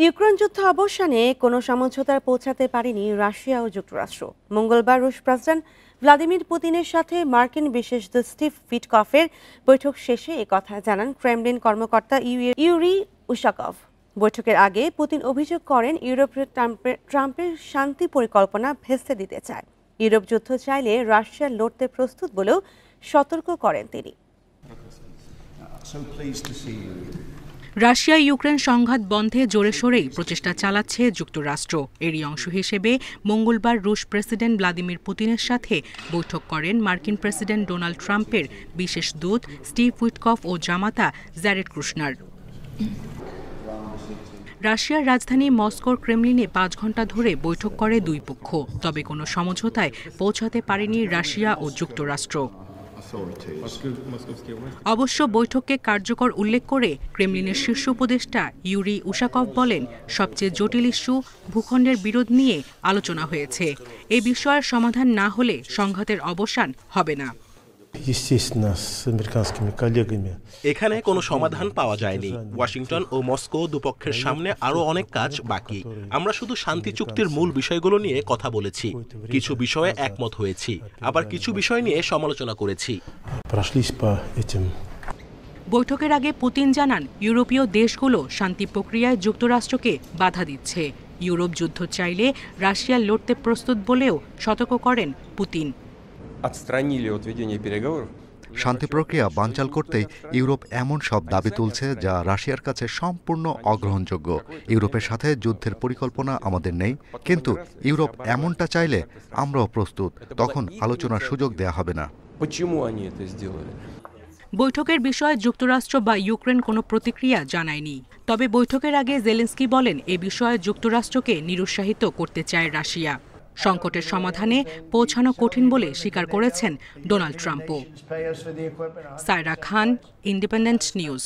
Ukraine যুদ্ধ অবসানে কোনো সমঝোতায় পৌঁছাতে পারেনি রাশিয়া ও যুক্তরাষ্ট্র। মঙ্গলবার রুশ প্রেসিডেন্ট ভ্লাদিমির পুতিনের সাথে মার্কিন বিশেষ দূত স্টিভ উইটকফের বৈঠক শেষে একথা জানান ক্রেমলিন কর্মকর্তা ইউরি উশাকভ। বৈঠকের আগে পুতিন অভিযোগ করেন ইউরোপ ট্রাম্পের শান্তি পরিকল্পনা ভেস্তে দিতে চায়। ইউরোপ যুদ্ধ চাইলে রাশিয়া লড়তে প্রস্তুত বলেও সতর্ক করেন তিনি। রাশিয়া ইউক্রেন সংঘাত বন্ধে জোরে সোরেই প্রচেষ্টা চালাচ্ছে যুক্তরাষ্ট্র। এরই অংশ হিসেবে মঙ্গলবার রুশ প্রেসিডেন্ট ভ্লাদিমির পুতিনের সাথে বৈঠক করেন মার্কিন প্রেসিডেন্ট ডোনাল্ড ট্রাম্পের বিশেষ দূত স্টিভ উইটকফ ও জামাতা জ্যারেড কুশনার। রাশিয়ার রাজধানী মস্কোর ক্রেমলিনে 5 ঘণ্টা ধরে বৈঠক করে দুই পক্ষ। তবে কোনো সমঝোতায় পৌঁছাতে পারেনি রাশিয়া ও যুক্তরাষ্ট্র। অবশ্য বৈঠককে কার্যকর উল্লেখ করে ক্রেমলিনের শীর্ষ উপদেষ্টা ইউরি উশাকভ বলেন, সবচেয়ে জটিল ইস্যু ভূখণ্ডের বিরোধ নিয়ে আলোচনা হয়েছে। এ বিষয়ের সমাধান না হলে সংঘাতের অবসান হবে না। এখানে কোনো সমাধান পাওয়া যায়নি। ওয়াশিংটন ও মস্কো দুপক্ষের সামনে আরো অনেক কাজ বাকি। আমরা শুধু শান্তি চুক্তির মূল বিষয়গুলো নিয়ে কথা বলেছি, কিছু বিষয়ে একমত হয়েছি, আবার কিছু বিষয় নিয়ে সমালোচনা করেছি। বৈঠকের আগে পুতিন জানান, ইউরোপীয় দেশগুলো শান্তি প্রক্রিয়ায় যুক্তরাষ্ট্রকে বাধা দিচ্ছে। ইউরোপ যুদ্ধ চাইলে রাশিয়া লড়তে প্রস্তুত বলেও সতর্ক করেন পুতিন। শান্তি প্রক্রিয়া বানচাল করতেই ইউরোপ এমন সব দাবি তুলছে যা রাশিয়ার কাছে সম্পূর্ণ অগ্রহণযোগ্য। ইউরোপের সাথে যুদ্ধের পরিকল্পনা আমাদের নেই, কিন্তু ইউরোপ এমনটা চাইলে আমরাও প্রস্তুত। তখন আলোচনার সুযোগ দেয়া হবে না। বৈঠকের বিষয়ে যুক্তরাষ্ট্র বা ইউক্রেন কোনো প্রতিক্রিয়া জানায়নি। তবে বৈঠকের আগে জেলেনস্কি বলেন, এ বিষয়ে যুক্তরাষ্ট্রকে নিরুৎসাহিত করতে চায় রাশিয়া। সংকটের সমাধানে পৌঁছানো কঠিন বলে স্বীকার করেছেন ডোনাল্ড ট্রাম্পও। সায়রা খান, ইন্ডিপেন্ডেন্ট নিউজ।